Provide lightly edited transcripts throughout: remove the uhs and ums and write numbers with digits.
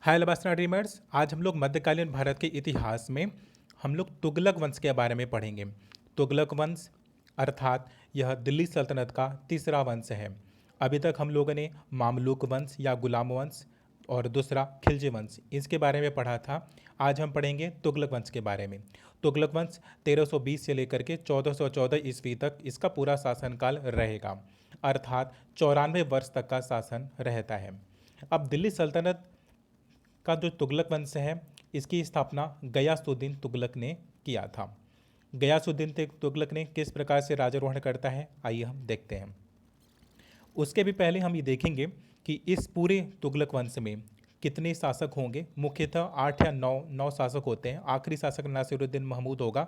हाय LBSNAA dreamers. आज हम लोग मध्यकालीन भारत के इतिहास में हम लोग तुगलक वंश के बारे में पढ़ेंगे। तुगलक वंश अर्थात यह दिल्ली सल्तनत का तीसरा वंश है। अभी तक हम लोगों ने मामलुक वंश या गुलाम वंश और दूसरा खिलजी वंश इसके बारे में पढ़ा था। आज हम पढ़ेंगे तुगलक वंश के बारे में। तुगलक वंश 1320 से लेकर के 1414 ईस्वी तक इसका पूरा शासनकाल रहेगा, अर्थात 94 वर्ष तक का शासन रहता है। अब दिल्ली सल्तनत का जो तुगलक वंश है इसकी स्थापना गयासुद्दीन तुगलक ने किया था। गयासुद्दीन तुगलक ने किस प्रकार से राज्यारोहण करता है, आइए हम देखते हैं। उसके भी पहले हम ये देखेंगे कि इस पूरे तुगलक वंश में कितने शासक होंगे। मुख्यतः 8 या 9 शासक होते हैं। आखिरी शासक नासिरुद्दीन महमूद होगा,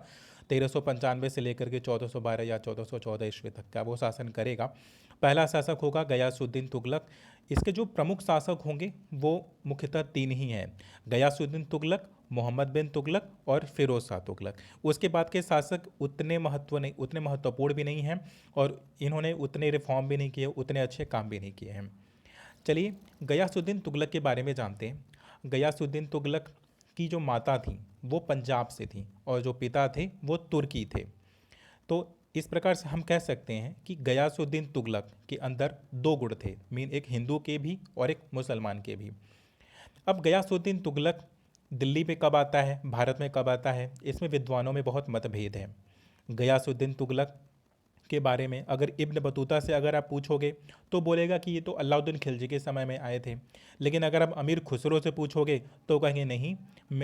1395 से लेकर के 1412 या 1414 ईस्वी तक का वो शासन करेगा। पहला शासक होगा गयासुद्दीन तुगलक। इसके जो प्रमुख शासक होंगे वो मुख्यतः 3 ही हैं, गयासुद्दीन तुगलक, मोहम्मद बिन तुगलक और फिरोज शाह तुगलक। उसके बाद के शासक उतने महत्वपूर्ण भी नहीं हैं और इन्होंने उतने रिफॉर्म भी नहीं किए, उतने अच्छे काम भी नहीं किए हैं। चलिए गयासुद्दीन तुगलक के बारे में जानते हैं। गयासुद्दीन तुगलक की जो माता थी वो पंजाब से थी और जो पिता थे वो तुर्की थे। तो इस प्रकार से हम कह सकते हैं कि गयासुद्दीन तुगलक के अंदर 2 गुण थे, मीन एक हिंदू के भी और एक मुसलमान के भी। अब गयासुद्दीन तुगलक दिल्ली पे कब आता है, भारत में कब आता है, इसमें विद्वानों में बहुत मतभेद है। गयासुद्दीन तुगलक के बारे में अगर इब्न बतूता से अगर आप पूछोगे तो बोलेगा कि ये तो अलाउद्दीन खिलजी के समय में आए थे। लेकिन अगर आप अमीर खुसरो से पूछोगे तो कहेंगे नहीं,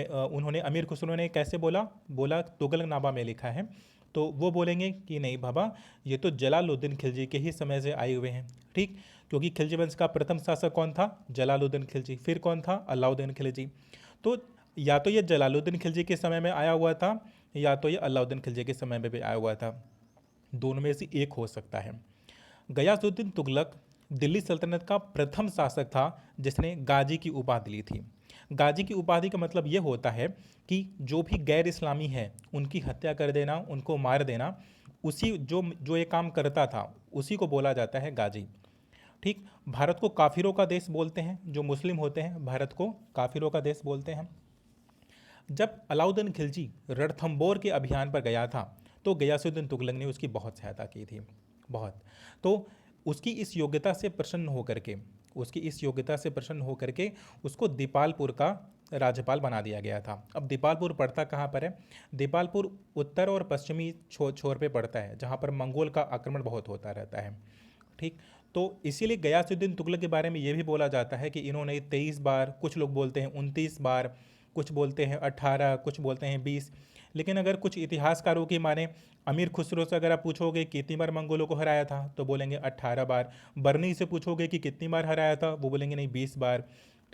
उन्होंने अमीर खुसरो ने कैसे बोला तुगलकनामा में लिखा है। तो वो बोलेंगे कि नहीं बाबा, ये तो जलालुद्दीन खिलजी के ही समय से आए हुए हैं। ठीक, क्योंकि खिलजी वंश का प्रथम शासक कौन था, जलालुद्दीन खिलजी। फिर कौन था, अलाउद्दीन खिलजी। तो या तो ये जलालुद्दीन खिलजी के समय में आया हुआ था या तो ये अलाउद्दीन खिलजी के समय में भी आया हुआ था। दोनों में से एक हो सकता है। गयासुद्दीन तुगलक दिल्ली सल्तनत का प्रथम शासक था जिसने गाजी की उपाधि ली थी। गाजी की उपाधि का मतलब यह होता है कि जो भी गैर इस्लामी है उनकी हत्या कर देना, उनको मार देना, उसी जो जो ये काम करता था उसी को बोला जाता है गाजी। ठीक, भारत को काफिरों का देश बोलते हैं, जो मुस्लिम होते हैं भारत को काफिरों का देश बोलते हैं। जब अलाउद्दीन खिलजी रणथंबोर के अभियान पर गया था तो गयासुद्दीन तुगलक ने उसकी बहुत सहायता की थी, बहुत। तो उसकी इस योग्यता से प्रसन्न होकर के उसको दीपालपुर का राज्यपाल बना दिया गया था। अब दीपालपुर पड़ता कहाँ पर है, दीपालपुर उत्तर और पश्चिमी छोर पे पड़ता है जहाँ पर मंगोल का आक्रमण बहुत होता रहता है। ठीक, तो इसीलिए गयासुद्दीन तुगलक के बारे में ये भी बोला जाता है कि इन्होंने 23 बार, कुछ लोग बोलते हैं 29 बार, कुछ बोलते हैं 18, कुछ बोलते हैं 20। लेकिन अगर कुछ इतिहासकारों की माने, अमीर खुसरो से अगर आप पूछोगे कितनी बार मंगोलों को हराया था तो बोलेंगे 18 बार। बर्नी से पूछोगे कि कितनी बार हराया था, वो बोलेंगे नहीं 20 बार।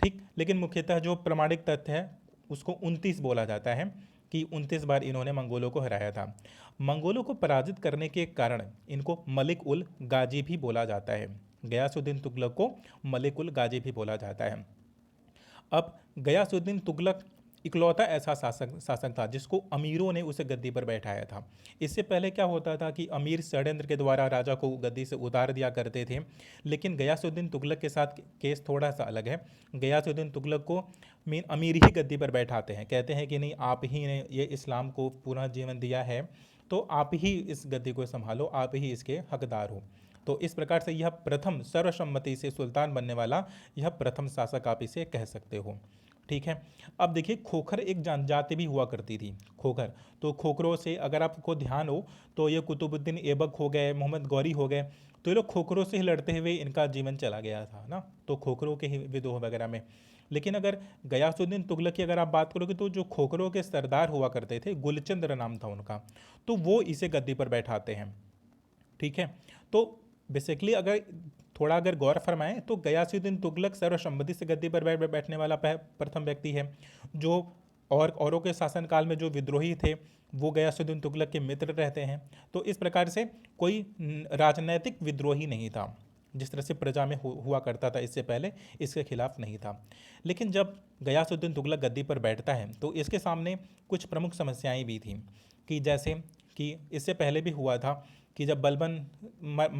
ठीक, लेकिन मुख्यतः जो प्रमाणिक तथ्य है उसको 29 बोला जाता है कि 29 बार इन्होंने मंगोलों को हराया था। मंगोलों को पराजित करने के कारण इनको मलिक उल गाजी भी बोला जाता है। गयासुद्दीन तुगलक को मलिक उल गाजी भी बोला जाता है। अब गयासुद्दीन तुगलक इकलौता ऐसा शासक था जिसको अमीरों ने उसे गद्दी पर बैठाया था। इससे पहले क्या होता था कि अमीर षड्यंत्र के द्वारा राजा को गद्दी से उतार दिया करते थे। लेकिन गयासुद्दीन तुगलक के साथ केस थोड़ा सा अलग है। गयासुद्दीन तुगलक को मेन अमीर ही गद्दी पर बैठाते हैं, कहते हैं कि नहीं, आप ही ने ये इस्लाम को पुनः जीवन दिया है तो आप ही इस गद्दी को संभालो, आप ही इसके हकदार हो। तो इस प्रकार से यह प्रथम सर्वसम्मति से सुल्तान बनने वाला यह प्रथम शासक आप इसे कह सकते हो। ठीक है, अब देखिए खोखर एक जनजाति भी हुआ करती थी, खोखर। तो खोखरों से अगर आपको ध्यान हो तो ये कुतुबुद्दीन ऐबक हो गए, मोहम्मद गौरी हो गए, तो ये लोग खोखरों से ही लड़ते हुए इनका जीवन चला गया था ना, तो खोखरों के ही विद्रोह वगैरह में। लेकिन अगर गयासुद्दीन तुगलक की अगर आप बात करोगे तो जो खोखरों के सरदार हुआ करते थे, गुलचंद्र नाम था उनका, तो वो इसे गद्दी पर बैठाते हैं। ठीक है, तो बेसिकली अगर गौर फरमाएं तो गयासुद्दीन तुगलक सर्वसम्मति से गद्दी पर बैठने वाला प्रथम व्यक्ति है। जो और औरों के शासनकाल में जो विद्रोही थे वो गयासुद्दीन तुगलक के मित्र रहते हैं। तो इस प्रकार से कोई राजनैतिक विद्रोही नहीं था, जिस तरह से प्रजा में हुआ करता था इससे पहले, इसके खिलाफ नहीं था। लेकिन जब गयासुद्दीन तुगलक गद्दी पर बैठता है तो इसके सामने कुछ प्रमुख समस्याएं भी थीं, कि जैसे कि इससे पहले भी हुआ था कि जब बलबन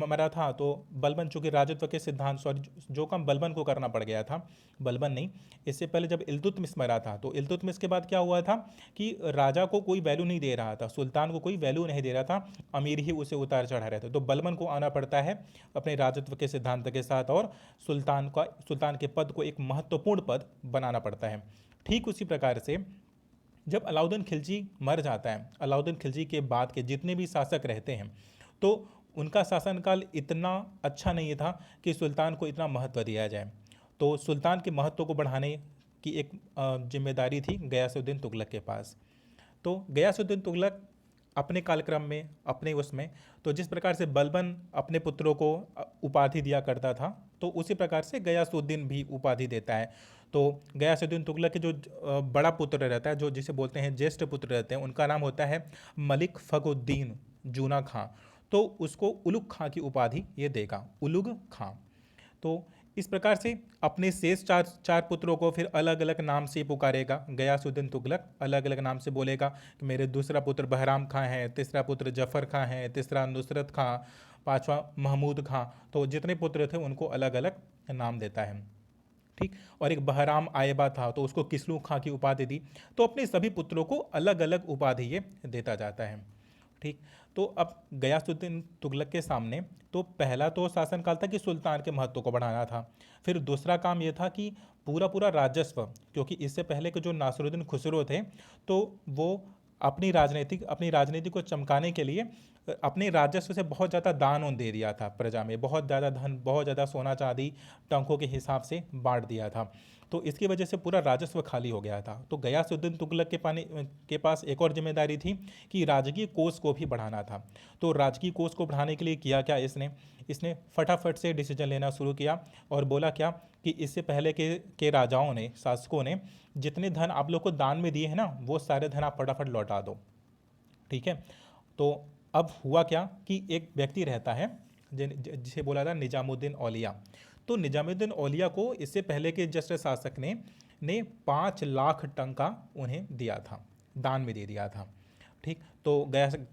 मरा था तो बलबन चूंकि राजत्व के सिद्धांत, सॉरी, जो काम बलबन को करना पड़ गया था, बलबन नहीं, इससे पहले जब इल्तुतमिश मरा था तो इल्तुतमिश के बाद क्या हुआ था कि राजा को कोई वैल्यू नहीं दे रहा था, सुल्तान को कोई वैल्यू नहीं दे रहा था, अमीर ही उसे उतार चढ़ा रहे थे। तो बलबन को आना पड़ता है अपने राजत्व के सिद्धांत के साथ और सुल्तान के पद को एक महत्वपूर्ण पद बनाना पड़ता है। ठीक उसी प्रकार से जब अलाउद्दीन खिलजी मर जाता है, अलाउद्दीन खिलजी के बाद के जितने भी शासक रहते हैं तो उनका शासनकाल इतना अच्छा नहीं था कि सुल्तान को इतना महत्व दिया जाए। तो सुल्तान के महत्व को बढ़ाने की एक जिम्मेदारी थी गयासुद्दीन तुगलक के पास। तो गयासुद्दीन तुगलक अपने कालक्रम में, अपने उसमें, तो जिस प्रकार से बलबन अपने पुत्रों को उपाधि दिया करता था तो उसी प्रकार से गयासुद्दीन भी उपाधि देता है। तो गयासुद्दीन तुगलक के जो बड़ा पुत्र रहता है, जो जिसे बोलते हैं ज्येष्ठ पुत्र रहते हैं, उनका नाम होता है मलिक फखरुद्दीन जूना खां। तो उसको उलुग खां की उपाधि ये देगा, उलुग खां। तो इस प्रकार से अपने शेष चार पुत्रों को फिर अलग अलग नाम से पुकारेगा। गयासुद्दीन तुगलक अलग अलग नाम से बोलेगा कि मेरे दूसरा पुत्र बहराम खां है, तीसरा पुत्र जफ़र खां है, तीसरा नुसरत खां, पांचवा महमूद खां। तो जितने पुत्र थे उनको अलग अलग नाम देता है। ठीक, और एक बहराम आयबा था तो उसको किसलू खां की उपाधि दी। तो अपने सभी पुत्रों को अलग अलग उपाधि ये देता जाता है। ठीक, तो अब गयासुद्दीन तुगलक के सामने तो पहला तो शासनकाल था कि सुल्तान के महत्व को बढ़ाना था। फिर दूसरा काम यह था कि पूरा पूरा राजस्व, क्योंकि इससे पहले के जो नासिरुद्दीन खुसरो थे तो वो अपनी राजनीति को चमकाने के लिए अपने राजस्व से बहुत ज़्यादा दान उन दे दिया था, प्रजा में बहुत ज़्यादा धन, बहुत ज़्यादा सोना चांदी टंकों के हिसाब से बांट दिया था। तो इसकी वजह से पूरा राजस्व खाली हो गया था। तो गयासुद्दीन तुगलक के पास एक और जिम्मेदारी थी कि राजकीय कोष को भी बढ़ाना था। तो राजकीय कोष को बढ़ाने के लिए किया क्या इसने फटाफट से डिसीजन लेना शुरू किया और बोला क्या कि इससे पहले के राजाओं ने, शासकों ने जितने धन आप लोग को दान में दिए हैं ना, वो सारे धन आप फटाफट लौटा दो। ठीक है, तो अब हुआ क्या कि एक व्यक्ति रहता है जिसे बोला था निजामुद्दीन औलिया। तो निजामुद्दीन औलिया को इससे पहले के जस्ट शासक ने 5 लाख टंका उन्हें दिया था, दान में दे दिया था। ठीक, तो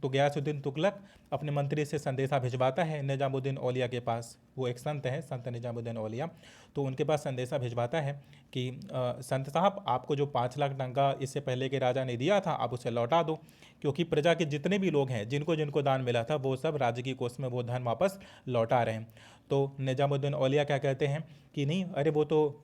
गयासुद्दीन तुगलक अपने मंत्री से संदेशा भिजवाता है निजामुद्दीन औलिया के पास। वो एक संत है, संत निजामुद्दीन औलिया। तो उनके पास संदेशा भिजवाता है कि संत साहब, आपको जो 5 लाख टंका इससे पहले के राजा ने दिया था आप उसे लौटा दो, क्योंकि प्रजा के जितने भी लोग हैं जिनको जिनको दान मिला था वो सब राजकीय कोष में वो धन वापस लौटा रहे हैं। तो निजामुद्दीन औलिया क्या कहते हैं कि नहीं, अरे वो तो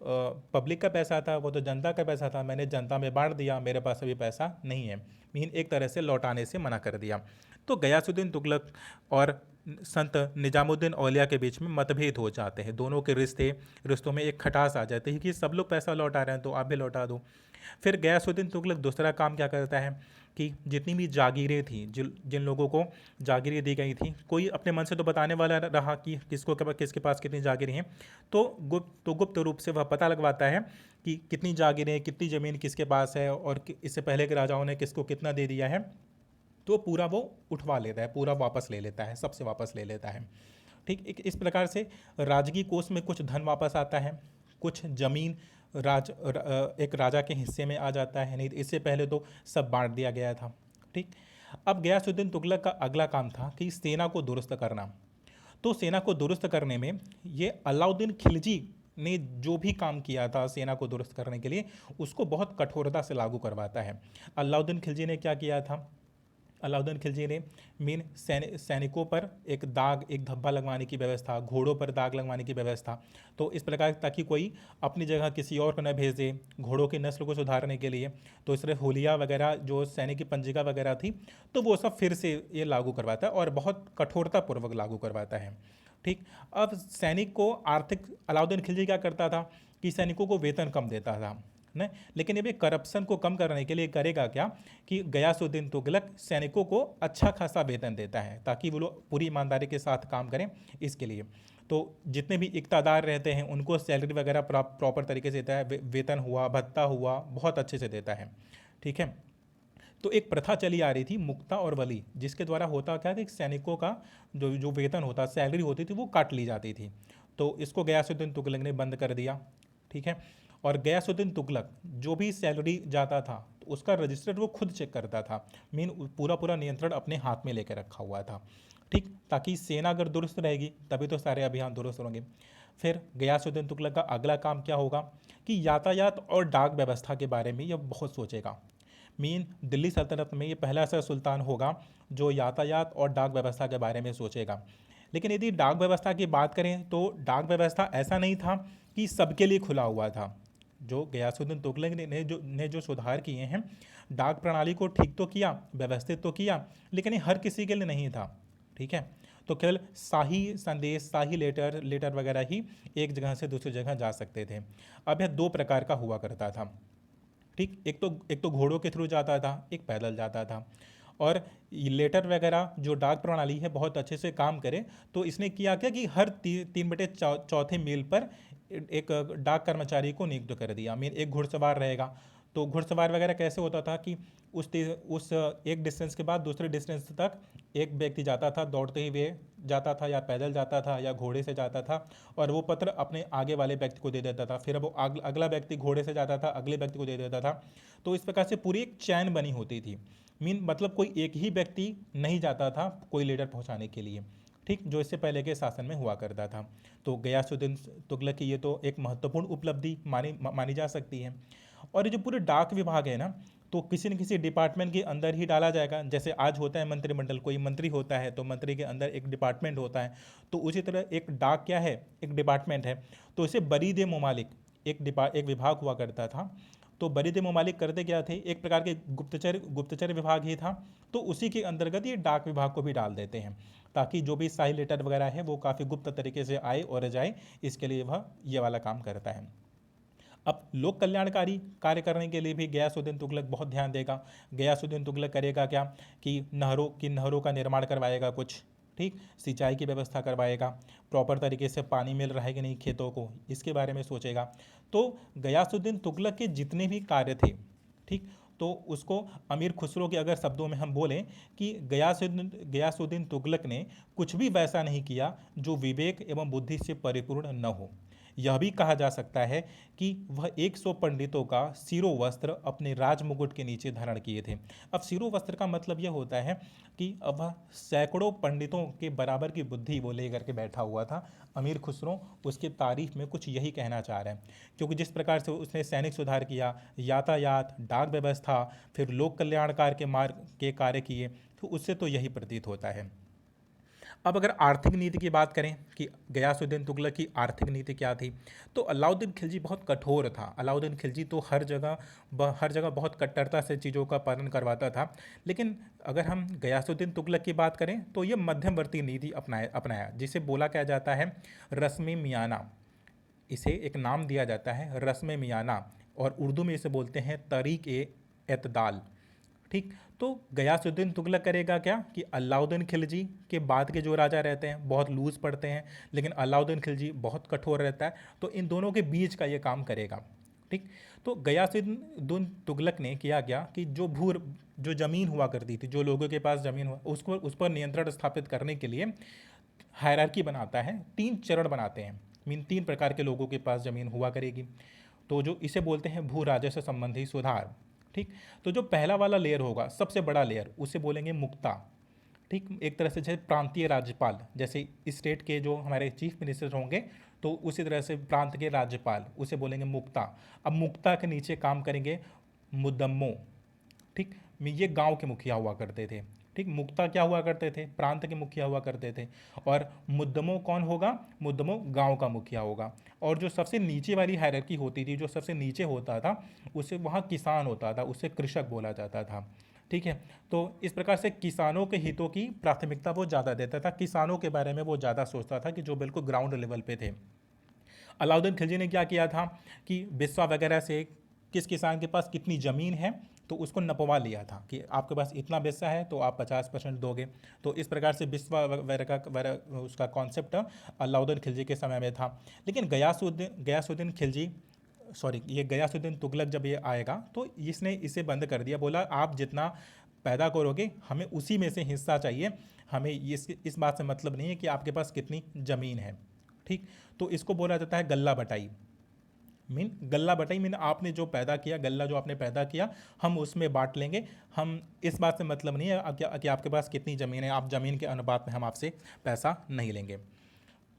पब्लिक का पैसा था, वो तो जनता का पैसा था, मैंने जनता में बांट दिया, मेरे पास अभी पैसा नहीं है। मीन एक तरह से लौटाने से मना कर दिया। तो गयासुद्दीन तुगलक और संत निजामुद्दीन औलिया के बीच में मतभेद हो जाते हैं। दोनों के रिश्तों में एक खटास आ जाती है कि सब लोग पैसा लौटा रहे हैं तो आप भी लौटा दो। फिर गयासुद्दीन तुगलक दूसरा काम क्या करता है कि जितनी भी जागीरें थी, जिन लोगों को जागीरें दी गई थी, कोई अपने मन से तो बताने वाला रहा कि किसके पास कितनी जागीरें हैं। तो गुप्त रूप से वह पता लगवाता है कि कितनी जागीरें, कितनी ज़मीन किसके पास है और इससे पहले के राजाओं ने किसको कितना दे दिया है। तो पूरा वो उठवा लेता है, पूरा वापस ले लेता है, सबसे वापस ले लेता है। ठीक, इस प्रकार से राजकीय कोष में कुछ धन वापस आता है, कुछ जमीन एक राजा के हिस्से में आ जाता है, नहीं तो इससे पहले तो सब बांट दिया गया था। ठीक, अब गयासुद्दीन तुगलक का अगला काम था कि सेना को दुरुस्त करना। तो सेना को दुरुस्त करने में ये अलाउद्दीन खिलजी ने जो भी काम किया था सेना को दुरुस्त करने के लिए, उसको बहुत कठोरता से लागू करवाता है। अलाउद्दीन खिलजी ने क्या किया था, अलाउद्दीन खिलजी ने सैनिकों पर एक धब्बा लगवाने की व्यवस्था, घोड़ों पर दाग लगवाने की व्यवस्था। तो इस प्रकार ताकि कोई अपनी जगह किसी और को न भेज दे घोड़ों की नस्ल को सुधारने के लिए। तो इस तरह होलिया वगैरह जो सैनिक की पंजिका वगैरह थी तो वो सब फिर से ये लागू करवाता है और बहुत कठोरतापूर्वक लागू करवाता है। ठीक, अब सैनिक को आर्थिक, अलाउद्दीन खिलजी क्या करता था कि सैनिकों को वेतन कम देता था न, लेकिन ये भी करप्शन को कम करने के लिए करेगा क्या कि गयासुद्दीन तुगलक सैनिकों को अच्छा खासा वेतन देता है ताकि वो लोग पूरी ईमानदारी के साथ काम करें। इसके लिए तो जितने भी इक़्तादार रहते हैं उनको सैलरी वगैरह प्रॉपर तरीके से देता है, वेतन हुआ, भत्ता हुआ, बहुत अच्छे से देता है। ठीक है, तो एक प्रथा चली आ रही थी मुक्ता और वली, जिसके द्वारा होता क्या था कि सैनिकों का जो वेतन होता, सैलरी होती थी, वो काट ली जाती थी। तो इसको गयासुद्दीन तुगलक ने बंद कर दिया। ठीक है, और गयासुद्दीन तुगलक जो भी सैलरी जाता था उसका रजिस्टर वो खुद चेक करता था। मीन पूरा पूरा नियंत्रण अपने हाथ में लेकर रखा हुआ था। ठीक, ताकि सेना अगर दुरुस्त रहेगी तभी तो सारे अभियान दुरुस्त होंगे। फिर गयासुद्दीन तुगलक का अगला काम क्या होगा कि यातायात और डाक व्यवस्था के बारे में यह बहुत सोचेगा। मीन दिल्ली सल्तनत में ये पहला ऐसा सुल्तान होगा जो यातायात और डाक व्यवस्था के बारे में सोचेगा। लेकिन यदि डाक व्यवस्था की बात करें तो डाक व्यवस्था ऐसा नहीं था कि सबके लिए खुला हुआ था। जो गयासुद्दीन तुगलक ने जो सुधार किए हैं, डाक प्रणाली को ठीक तो किया, व्यवस्थित तो किया, लेकिन ये हर किसी के लिए नहीं था। ठीक है, तो केवल शाही संदेश, शाही लेटर वगैरह ही एक जगह से दूसरी जगह जा सकते थे। अब यह दो प्रकार का हुआ करता था। ठीक, एक तो घोड़ों के थ्रू जाता था, एक पैदल जाता था। और ये लेटर वगैरह जो डाक प्रणाली है बहुत अच्छे से काम करे, तो इसने किया क्या कि हर 3/4 मील पर एक डाक कर्मचारी को नियुक्त कर दिया। मीन एक घुड़सवार रहेगा। तो घुड़सवार वगैरह कैसे होता था कि उस एक डिस्टेंस के बाद दूसरे डिस्टेंस तक एक व्यक्ति जाता था, दौड़ते हुए जाता था या पैदल जाता था या घोड़े से जाता था, और वो पत्र अपने आगे वाले व्यक्ति को दे देता था। फिर वो अगला व्यक्ति घोड़े से जाता था, अगले व्यक्ति को दे देता था। तो इस प्रकार से पूरी एक चैन बनी होती थी। मीन मतलब कोई एक ही व्यक्ति नहीं जाता था कोई लेटर पहुंचाने के लिए। ठीक, जो इससे पहले के शासन में हुआ करता था। तो गयासुद्दीन तुगलक की ये तो एक महत्वपूर्ण उपलब्धि मानी जा सकती है। और ये जो पूरे डाक विभाग है ना, तो किसी न किसी डिपार्टमेंट के अंदर ही डाला जाएगा। जैसे आज होता है मंत्रिमंडल, कोई मंत्री होता है तो मंत्री के अंदर एक डिपार्टमेंट होता है, तो उसी तरह एक डाक क्या है, एक डिपार्टमेंट है। तो इसे बरीद ए ममालिक एक विभाग हुआ करता था। तो बरीद ए ममालिक करते क्या थे, एक प्रकार के गुप्तचर विभाग ही था। तो उसी के अंतर्गत ये डाक विभाग को भी डाल देते हैं, ताकि जो भी शाही लेटर वगैरह है वो काफ़ी गुप्त तरीके से आए और जाए, इसके लिए वह ये वाला काम करता है। अब लोक कल्याणकारी कार्य करने के लिए भी गयासुद्दीन तुगलक बहुत ध्यान देगा। गयासुद्दीन तुगलक करेगा क्या कि नहरों का निर्माण करवाएगा कुछ। ठीक, सिंचाई की व्यवस्था करवाएगा, प्रॉपर तरीके से पानी मिल रहा है कि नहीं खेतों को, इसके बारे में सोचेगा। तो गयासुद्दीन तुगलक के जितने भी कार्य थे, ठीक, तो उसको अमीर खुसरो के अगर शब्दों में हम बोलें कि गयासुद्दीन तुगलक ने कुछ भी वैसा नहीं किया जो विवेक एवं बुद्धि से परिपूर्ण न हो। यह भी कहा जा सकता है कि वह 100 पंडितों का सिरो वस्त्र अपने राजमुकुट के नीचे धारण किए थे। अब सिरो वस्त्र का मतलब यह होता है कि अब वह सैकड़ों पंडितों के बराबर की बुद्धि वो लेकर के बैठा हुआ था। अमीर खुसरो उसकी तारीफ में कुछ यही कहना चाह रहे हैं, क्योंकि जिस प्रकार से उसने सैनिक सुधार किया, यातायात, डाक व्यवस्था, फिर लोक कल्याणकार के मार्ग के कार्य किए, तो उससे तो यही प्रतीत होता है। अब अगर आर्थिक नीति की बात करें कि गयासुद्दीन तुगलक की आर्थिक नीति क्या थी, तो अलाउद्दीन खिलजी बहुत कठोर था। अलाउद्दीन खिलजी तो हर जगह बहुत कट्टरता से चीज़ों का पालन करवाता था। लेकिन अगर हम गयासुद्दीन तुगलक की बात करें तो ये मध्यमवर्ती नीति अपनाया, जिसे बोला क्या जाता है, रस्म मियाना। इसे एक नाम दिया जाता है रस्म मियाना, और उर्दू में इसे बोलते हैं तरीक ए एतदाल। ठीक, तो गयासुद्दीन तुगलक करेगा क्या कि अलाउद्दीन खिलजी के बाद के जो राजा रहते हैं बहुत लूज पड़ते हैं, लेकिन अलाउद्दीन खिलजी बहुत कठोर रहता है, तो इन दोनों के बीच का ये काम करेगा। ठीक, तो गयासुद्दीन तुगलक ने किया क्या कि जो ज़मीन हुआ करती थी, जो लोगों के पास ज़मीन हुआ, उसको उस पर नियंत्रण स्थापित करने के लिए हायरार्की बनाता है, 3 चरण बनाते हैं। मीन 3 प्रकार के लोगों के पास ज़मीन हुआ करेगी। तो जो इसे बोलते हैं भू राजस्व संबंधी सुधार। ठीक, तो जो पहला वाला लेयर होगा, सबसे बड़ा लेयर, उसे बोलेंगे मुक्ता। ठीक, एक तरह से जैसे प्रांतीय राज्यपाल, जैसे स्टेट के जो हमारे चीफ मिनिस्टर होंगे, तो उसी तरह से प्रांत के राज्यपाल, उसे बोलेंगे मुक्ता। अब मुक्ता के नीचे काम करेंगे मुद्दम्मो। ठीक, ये गांव के मुखिया हुआ करते थे। ठीक, मुक्ता क्या हुआ करते थे, प्रांत के मुखिया हुआ करते थे। और मुद्दमो कौन होगा, मुद्दमो गांव का मुखिया होगा। और जो सबसे नीचे वाली हायरार्की होती थी, जो सबसे नीचे होता था, उसे वहाँ किसान होता था, उसे कृषक बोला जाता था। ठीक है, तो इस प्रकार से किसानों के हितों की प्राथमिकता वो ज़्यादा देता था, किसानों के बारे में वो ज़्यादा सोचता था कि जो बिल्कुल ग्राउंड लेवल पे थे। अलाउद्दीन खिलजी ने क्या किया था कि बिस्वा वगैरह से किस किसान के पास कितनी ज़मीन है तो उसको नपवा लिया था कि आपके पास इतना बिस्सा है तो आप 50% दोगे। तो इस प्रकार से बिस्वा वगैरह उसका कॉन्सेप्ट अलाउद्दीन खिलजी के समय में था। लेकिन गयासुद्दीन खिलजी, सॉरी, ये गयासुद्दीन तुगलक जब ये आएगा तो इसने इसे बंद कर दिया। बोला आप जितना पैदा करोगे हमें उसी में से हिस्सा चाहिए, हमें इस बात से मतलब नहीं है कि आपके पास कितनी ज़मीन है। ठीक, तो इसको बोला जाता है गल्ला बटाई। मीन गल्ला बटाई, मीन आपने जो पैदा किया, गल्ला जो आपने पैदा किया हम उसमें बांट लेंगे। हम इस बात से मतलब नहीं है कि आपके पास कितनी ज़मीन है, आप ज़मीन के अनुपात में हम आपसे पैसा नहीं लेंगे।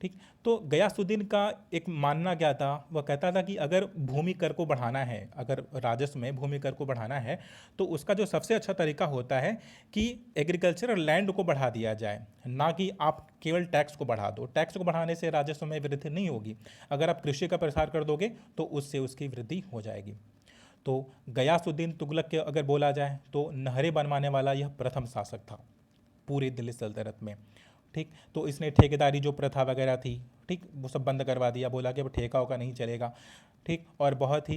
ठीक। तो गयासुद्दीन का एक मानना क्या था, वह कहता था कि अगर भूमि कर को बढ़ाना है, अगर राजस्व में भूमि कर को बढ़ाना है तो उसका जो सबसे अच्छा तरीका होता है कि एग्रीकल्चरल लैंड को बढ़ा दिया जाए, ना कि आप केवल टैक्स को बढ़ा दो। टैक्स को बढ़ाने से राजस्व में वृद्धि नहीं होगी, अगर आप कृषि का प्रसार कर दोगे तो उससे उसकी वृद्धि हो जाएगी। तो गयासुद्दीन तुगलक के अगर बोला जाए तो नहरें बनवाने वाला यह प्रथम शासक था पूरी दिल्ली सल्तनत में। ठीक। तो इसने ठेकेदारी जो प्रथा वगैरह थी, ठीक, वो सब बंद करवा दिया, बोला कि अब ठेका होगा नहीं चलेगा। ठीक। और बहुत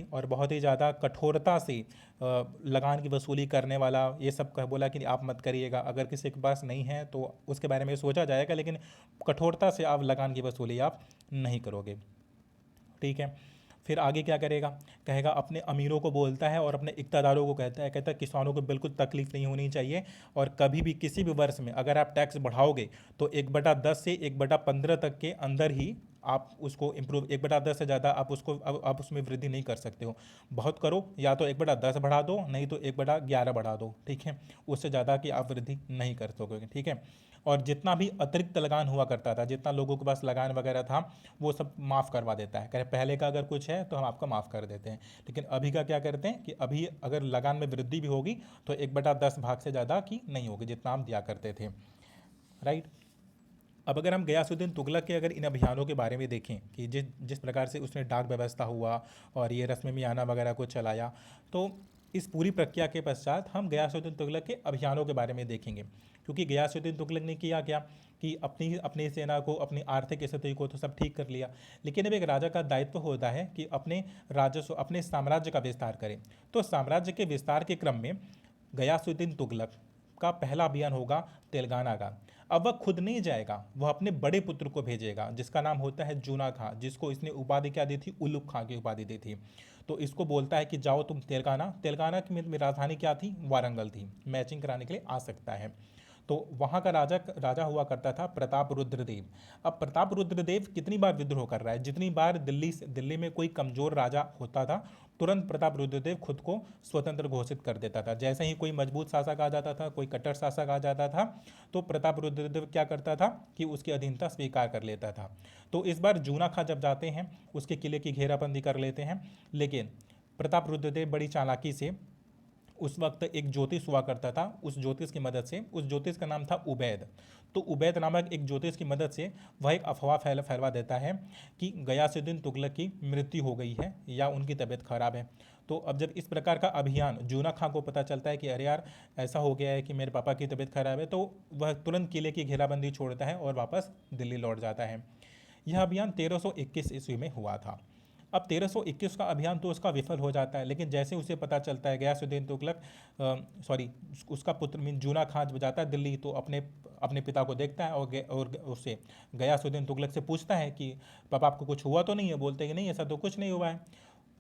ही ज़्यादा कठोरता से लगान की वसूली करने वाला ये सब कह बोला कि आप मत करिएगा, अगर किसी के पास नहीं है तो उसके बारे में सोचा जाएगा, लेकिन कठोरता से आप लगान की वसूली आप नहीं करोगे। ठीक है। फिर आगे क्या करेगा, कहेगा अपने अमीरों को बोलता है और अपने इक़्तिदारों को कहता है किसानों को बिल्कुल तकलीफ नहीं होनी चाहिए, और कभी भी किसी भी वर्ष में अगर आप टैक्स बढ़ाओगे तो 1/10 से 1/15 तक के अंदर ही आप उसको इम्प्रूव, 1/10 से ज़्यादा आप उसको आप उसमें वृद्धि नहीं कर सकते हो। बहुत करो या तो 1/10 बढ़ा दो, नहीं तो 1/11 बढ़ा दो। ठीक है। उससे ज़्यादा की आप वृद्धि नहीं कर सकोगे। ठीक है। और जितना भी अतिरिक्त लगान हुआ करता था, जितना लोगों के पास लगान वगैरह था, वो सब माफ़ करवा देता है। कह रहे पहले का अगर कुछ है तो हम आपका माफ़ कर देते हैं, लेकिन अभी का क्या करते हैं कि अभी अगर लगान में वृद्धि भी होगी तो 1/10 भाग से ज़्यादा की नहीं होगी जितना हम दिया करते थे। राइट। अब अगर हम गयासुद्दीन तुगलक के अगर इन अभियानों के बारे में देखें कि जिस जिस प्रकार से उसने डाक व्यवस्था हुआ और ये रस्म मियाना वगैरह को चलाया, तो इस पूरी प्रक्रिया के पश्चात हम गयासुद्दीन तुगलक के अभियानों के बारे में देखेंगे। क्योंकि गयासुद्दीन तुगलक ने किया क्या कि अपनी अपनी सेना को, अपनी आर्थिक स्थिति को तो सब ठीक कर लिया, लेकिन अब एक राजा का दायित्व होता है कि अपने राजस्व, अपने साम्राज्य का विस्तार करें। तो साम्राज्य के विस्तार के क्रम में गयासुद्दीन तुगलक का पहला अभियान होगा तेलंगाना का। अब वह खुद नहीं जाएगा, वह अपने बड़े पुत्र को भेजेगा जिसका नाम होता है जूना खां, जिसको इसने उपाधि क्या दी थी, उलुग खां की उपाधि दी थी। तो इसको बोलता है कि जाओ तुम तेलंगाना, तेलंगाना की में राजधानी क्या थी, वारंगल थी, मैचिंग कराने के लिए आ सकता है। तो वहाँ का राजा हुआ करता था प्रताप रुद्रदेव। अब प्रताप रुद्रदेव कितनी बार विद्रोह कर रहा है, जितनी बार दिल्ली में कोई कमजोर राजा होता था तुरंत प्रताप रुद्रदेव खुद को स्वतंत्र घोषित कर देता था। जैसे ही कोई मजबूत शासक आ जाता था, कोई कट्टर शासक आ जाता था, तो प्रताप रुद्रदेव क्या करता था कि उसकी अधीनता स्वीकार कर लेता था। तो इस बार जूना खां जब जाते हैं उसके किले की घेराबंदी कर लेते हैं, लेकिन प्रताप रुद्रदेव बड़ी चालाकी से, उस वक्त एक ज्योतिष हुआ करता था, उस ज्योतिष की मदद से, उस ज्योतिष का नाम था उबैद। तो उबैद नामक एक ज्योतिष की मदद से वह एक अफवाह फैलवा देता है कि गयासुद्दीन तुगलक की मृत्यु हो गई है या उनकी तबीयत खराब है। तो अब जब इस प्रकार का अभियान जूना खां को पता चलता है कि अरे यार ऐसा हो गया है कि मेरे पापा की तबीयत खराब है, तो वह तुरंत किले की घेराबंदी छोड़ता है और वापस दिल्ली लौट जाता है। यह अभियान 1321 ईस्वी में हुआ था। अब 1321 का अभियान तो उसका विफल हो जाता है, लेकिन जैसे उसे पता चलता है, गयासुद्दीन तुगलक सॉरी उसका पुत्र मीन जूना खां जब जाता है दिल्ली तो अपने अपने पिता को देखता है और उससे गयासुद्दीन तुगलक से पूछता है कि पापा आपको कुछ हुआ तो नहीं है। बोलते हैं कि नहीं ऐसा तो कुछ नहीं हुआ है।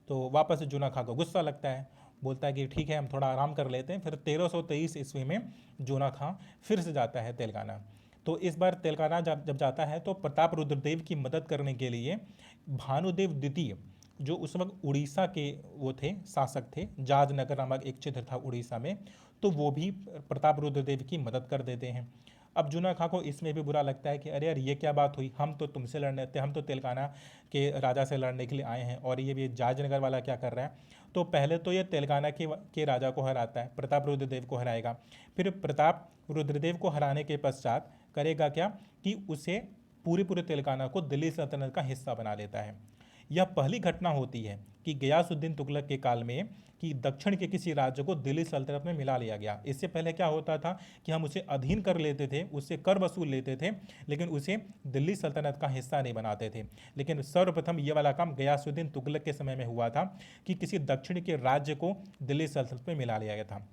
तो वापस जूना खां को गुस्सा लगता है, बोलता है कि ठीक है हम थोड़ा आराम कर लेते हैं। फिर 1323 ईस्वी में जूना खां फिर से जाता है तेलंगाना। तो इस बार तेलंगाना जब जाता है तो प्रताप रुद्रदेव की मदद करने के लिए भानुदेव द्वितीय, जो उस वक्त उड़ीसा के वो थे, शासक थे, जाजनगर नामक एक क्षेत्र था उड़ीसा में, तो वो भी प्रताप रुद्रदेव की मदद कर देते हैं। अब जूना खां को इसमें भी बुरा लगता है कि अरे यार ये क्या बात हुई, हम तो तुमसे लड़ने थे, हम तो तेलंगाना के राजा से लड़ने के लिए आए हैं और ये भी जाजनगर वाला क्या कर रहा है। तो पहले तो ये तेलंगाना के राजा को हराता है, प्रताप रुद्रदेव को हराएगा। फिर प्रताप रुद्रदेव को हराने के पश्चात करेगा क्या कि उसे पूरे तेलंगाना को दिल्ली सल्तनत का हिस्सा बना लेता है। यह पहली घटना होती है कि गयासुद्दीन तुगलक के काल में कि दक्षिण के किसी राज्य को दिल्ली सल्तनत में मिला लिया गया। इससे पहले क्या होता था कि हम उसे अधीन कर लेते थे, उससे कर वसूल लेते थे, लेकिन उसे दिल्ली सल्तनत का हिस्सा नहीं बनाते थे। लेकिन सर्वप्रथम ये वाला काम गयासुद्दीन तुगलक के समय में हुआ था कि किसी दक्षिण के राज्य को दिल्ली सल्तनत में मिला लिया गया था।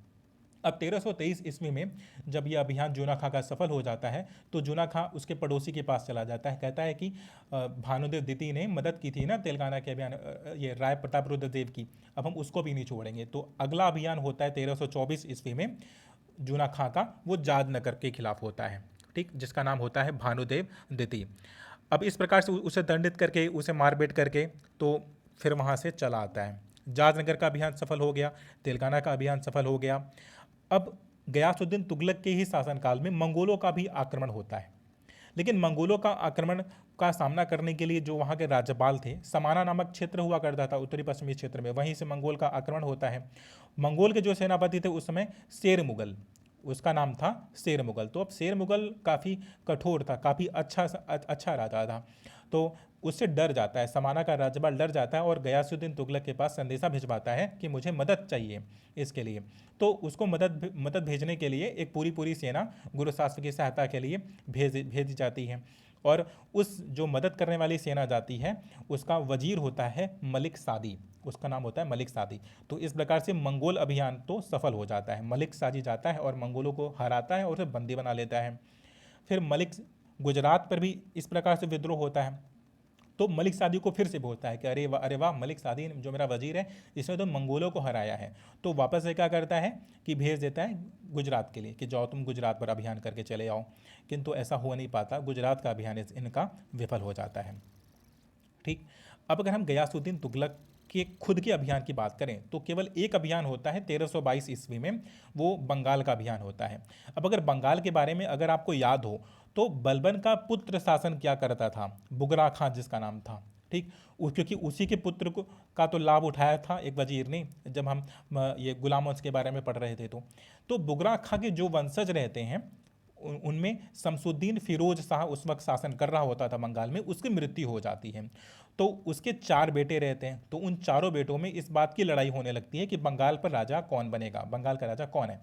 अब 1323 ईस्वी में जब यह अभियान जूना खां का सफल हो जाता है तो जूना खां उसके पड़ोसी के पास चला जाता है, कहता है कि भानुदेव द्वितीय ने मदद की थी ना तेलंगाना के अभियान, ये राय प्रताप रुद्रदेव की, अब हम उसको भी नहीं छोड़ेंगे। तो अगला अभियान होता है 1324 ईस्वी में जूना खां का, वो जादनगर के खिलाफ होता है, ठीक, जिसका नाम होता है भानुदेव द्वितीय। अब इस प्रकार से उसे दंडित करके, उसे मारपीट करके, तो फिर वहाँ से चला आता है। जाजनगर का अभियान सफल हो गया, तेलंगाना का अभियान सफल हो गया। अब गयासुद्दीन तुगलक के ही शासनकाल में मंगोलों का भी आक्रमण होता है, लेकिन मंगोलों का आक्रमण का सामना करने के लिए जो वहाँ के राज्यपाल थे, समाना नामक क्षेत्र हुआ करता था उत्तरी पश्चिमी क्षेत्र में, वहीं से मंगोल का आक्रमण होता है। मंगोल के जो सेनापति थे उस समय शेर मुगल, उसका नाम था शेर मुगल। तो अब शेर मुगल काफ़ी कठोर था, काफ़ी अच्छा राजा था, तो उससे डर जाता है, समाना का राज्यपाल डर जाता है और गयासुद्दीन तुगलक के पास संदेशा भिजवाता है कि मुझे मदद चाहिए इसके लिए। तो उसको मदद भेजने के लिए एक पूरी सेना गुरु शास्त्र की सहायता के लिए भेजी जाती है, और उस जो मदद करने वाली सेना जाती है उसका वजीर होता है मलिक सादी, उसका नाम होता है मलिक सादी। तो इस प्रकार से मंगोल अभियान तो सफल हो जाता है, मलिक सादी जाता है और मंगोलों को हराता है और उसे बंदी बना लेता है। फिर मलिक गुजरात पर भी इस प्रकार से विद्रोह होता है, तो मलिक सादी को फिर से बोलता है कि अरे वाह, मलिक सादी जो मेरा वजीर है इसने तो मंगोलों को हराया है। तो वापस से क्या करता है कि भेज देता है गुजरात के लिए कि जाओ तुम गुजरात पर अभियान करके चले आओ, किंतु ऐसा हो नहीं पाता, गुजरात का अभियान इनका विफल हो जाता है। ठीक, अब अगर हम गयासुद्दीन तुगलक के खुद के अभियान की बात करें तो केवल एक अभियान होता है 1322 ईस्वी में, वो बंगाल का अभियान होता है। अब अगर बंगाल के बारे में अगर आपको याद हो तो बलबन का पुत्र शासन क्या करता था, बुगरा खां जिसका नाम था। ठीक, क्योंकि उसी के पुत्र को का तो लाभ उठाया था एक वजीर ने, जब हम ये गुलाम वंश के बारे में पढ़ रहे थे तो बुगरा खां के जो वंशज रहते हैं उनमें शमसुद्दीन फिरोज शाह उस वक्त शासन कर रहा होता था बंगाल में, उसकी मृत्यु हो जाती है। तो उसके 4 बेटे रहते हैं, तो उन चारों बेटों में इस बात की लड़ाई होने लगती है कि बंगाल पर राजा कौन बनेगा, बंगाल का राजा कौन है।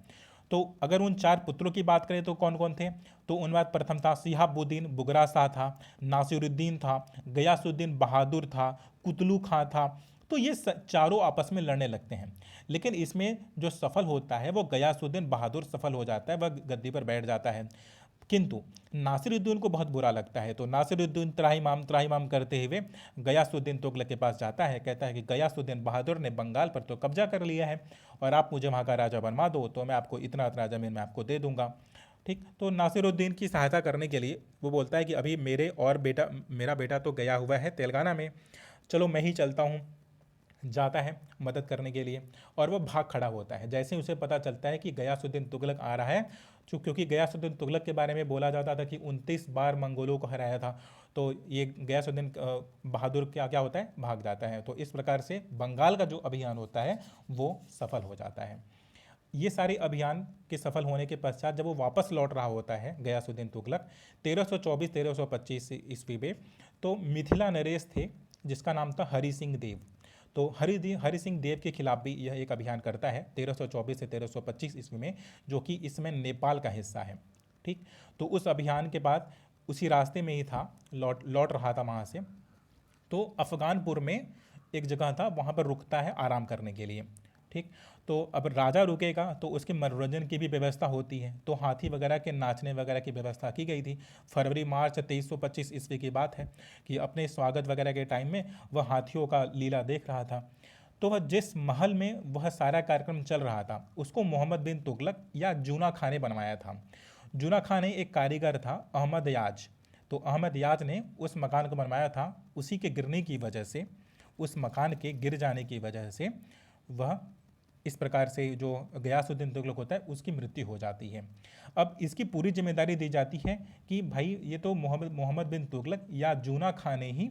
तो अगर उन 4 पुत्रों की बात करें तो कौन कौन थे, तो उनमें बाद प्रथम था सिहाबुद्दीन बुगरा शाह था, नासिरुद्दीन था, गयासुद्दीन बहादुर था, कुतलू खां था। तो ये चारों आपस में लड़ने लगते हैं, लेकिन इसमें जो सफल होता है वो गयासुद्दीन बहादुर सफल हो जाता है, वह गद्दी पर बैठ जाता है। किंतु नासिरुद्दीन को बहुत बुरा लगता है, तो नासिरुद्दीन त्राहिमाम करते हुए गयासुद्दीन तुगलक के पास जाता है, कहता है कि गयासुद्दीन बहादुर ने बंगाल पर तो कब्जा कर लिया है और आप मुझे वहाँ का राजा बनवा दो तो मैं आपको इतना इतना ज़मीन मैं आपको दे दूंगा। ठीक, तो नासिरुद्दीन की सहायता करने के लिए वो बोलता है कि अभी मेरा बेटा तो गया हुआ है तेलंगाना में, चलो मैं ही चलता हूँ। जाता है मदद करने के लिए और वह भाग खड़ा होता है। जैसे ही उसे पता चलता है कि गयासुद्दीन तुगलक आ रहा है, क्योंकि गयासुद्दीन तुगलक के बारे में बोला जाता था कि 29 बार मंगोलों को हराया था, तो ये गयासुद्दीन बहादुर क्या क्या होता है, भाग जाता है। तो इस प्रकार से बंगाल का जो अभियान होता है वो सफल हो जाता है। ये सारे अभियान के सफल होने के पश्चात जब वो वापस लौट रहा होता है गयासुद्दीन तुगलक 1324-1325 ईस्वी में, तो मिथिला नरेश थे जिसका नाम था हरि सिंह देव। तो हरि सिंह देव के खिलाफ भी यह एक अभियान करता है 1324 से 1325 ईस्वी में, जो कि इसमें नेपाल का हिस्सा है। ठीक, तो उस अभियान के बाद उसी रास्ते में ही था, लौट रहा था वहाँ से, तो अफगानपुर में एक जगह था, वहाँ पर रुकता है आराम करने के लिए। ठीक, तो अब राजा रुकेगा तो उसके मनोरंजन की भी व्यवस्था होती है, तो हाथी वगैरह के नाचने वगैरह की व्यवस्था की गई थी। फरवरी मार्च 2325 ईस्वी की बात है कि अपने स्वागत वगैरह के टाइम में वह हाथियों का लीला देख रहा था। तो वह जिस महल में वह सारा कार्यक्रम चल रहा था उसको मोहम्मद बिन तुगलक या जूना खां ने बनवाया था। जूना खां ने एक कारीगर था अहमद याज, तो अहमद याज ने उस मकान को बनवाया था। उसी के गिरने की वजह से, उस मकान के गिर जाने की वजह से वह इस प्रकार से जो गयासुद्दीन तुगलक होता है उसकी मृत्यु हो जाती है। अब इसकी पूरी जिम्मेदारी दी जाती है कि भाई ये तो मोहम्मद बिन तुगलक या जूना खां ने ही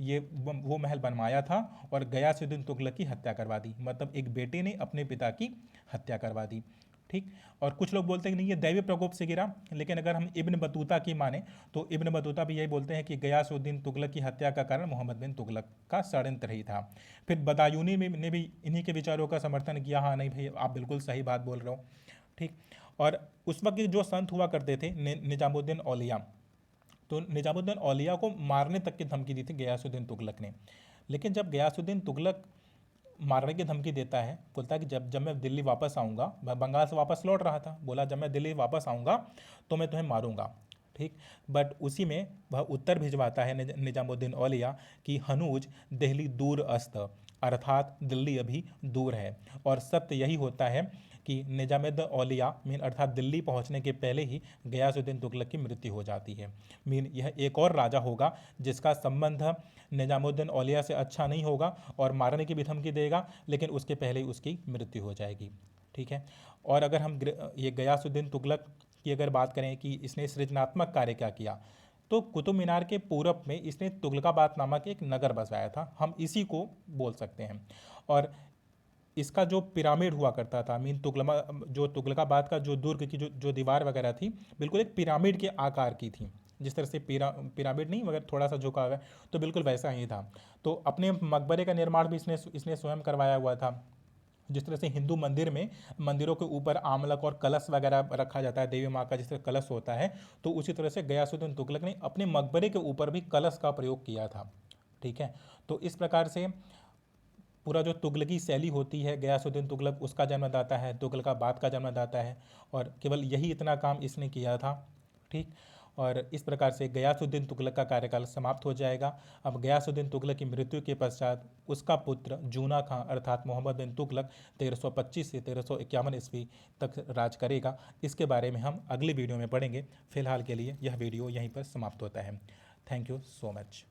ये वो महल बनवाया था और गयासुद्दीन तुगलक की हत्या करवा दी, मतलब एक बेटे ने अपने पिता की हत्या करवा दी। ठीक, और कुछ लोग बोलते हैं कि नहीं ये दैवी प्रकोप से गिरा, लेकिन अगर हम इब्न बतूता की माने तो इब्न बतूता भी यही बोलते हैं कि गयासुद्दीन तुगलक की हत्या का कारण मोहम्मद बिन तुगलक का षड्यंत्र ही था। फिर बदायूनी ने भी इन्हीं के विचारों का समर्थन किया, हाँ नहीं भाई आप बिल्कुल सही बात बोल रहे हो। ठीक, और उस वक्त जो संत हुआ करते थे निजामुद्दीन औलिया, तो निजामुद्दीन औलिया को मारने तक की धमकी दी थी गयासुद्दीन तुगलक ने। लेकिन जब गयासुद्दीन तुगलक मारने की धमकी देता है, बोलता है कि जब जब मैं दिल्ली वापस आऊँगा, मैं बंगाल से वापस लौट रहा था, बोला जब मैं दिल्ली वापस आऊँगा तो मैं तुम्हें मारूंगा। ठीक, बट उसी में वह उत्तर भिजवाता है निजामुद्दीन औलिया कि हनूज दिल्ली दूर अस्त, अर्थात दिल्ली अभी दूर है। और सत्य यही होता है कि निजामुद्दीन औलिया मीन अर्थात दिल्ली पहुंचने के पहले ही गयासुद्दीन तुगलक की मृत्यु हो जाती है। मीन यह एक और राजा होगा जिसका संबंध निजामुद्दीन औलिया से अच्छा नहीं होगा और मारने की भी धमकी देगा, लेकिन उसके पहले ही उसकी मृत्यु हो जाएगी। ठीक है। और अगर हम ये गयासुद्दीन तुगलक की अगर बात करें कि इसने सृजनात्मक कार्य क्या किया, तो कुतुब मीनार के पूरब में इसने तुगलकाबाद नामक एक नगर बसाया था, हम इसी को बोल सकते हैं। और इसका जो पिरामिड हुआ करता था, मीन तुगलकाबाद का जो दुर्ग की जो दीवार वगैरह थी, बिल्कुल एक पिरामिड के आकार की थी। जिस तरह से पिरामिड नहीं मगर थोड़ा सा झुका हुआ है, तो बिल्कुल वैसा ही था। तो अपने मकबरे का निर्माण भी इसने स्वयं करवाया हुआ था। जिस तरह से हिंदू मंदिर में मंदिरों के ऊपर आमलक और कलश वगैरह रखा जाता है, देवी माँ का जिस तरह कलश होता है, तो उसी तरह से गयासुद्दीन तुगलक ने अपने मकबरे के ऊपर भी कलश का प्रयोग किया था। ठीक है। तो इस प्रकार से पूरा जो तुगलकी शैली होती है, गयासुद्दीन तुगलक उसका जन्मदाता है, तुगलकाबाद का जन्मदाता है, और केवल यही इतना काम इसने किया था। ठीक। और इस प्रकार से गयासुद्दीन तुगलक का कार्यकाल समाप्त हो जाएगा। अब गयासुद्दीन तुगलक की मृत्यु के पश्चात उसका पुत्र जूना खां अर्थात मोहम्मद बिन तुगलक 1325 से 1351 ईस्वी तक राज करेगा। इसके बारे में हम अगली वीडियो में पढ़ेंगे। फिलहाल के लिए यह वीडियो यहीं पर समाप्त होता है। Thank you so much.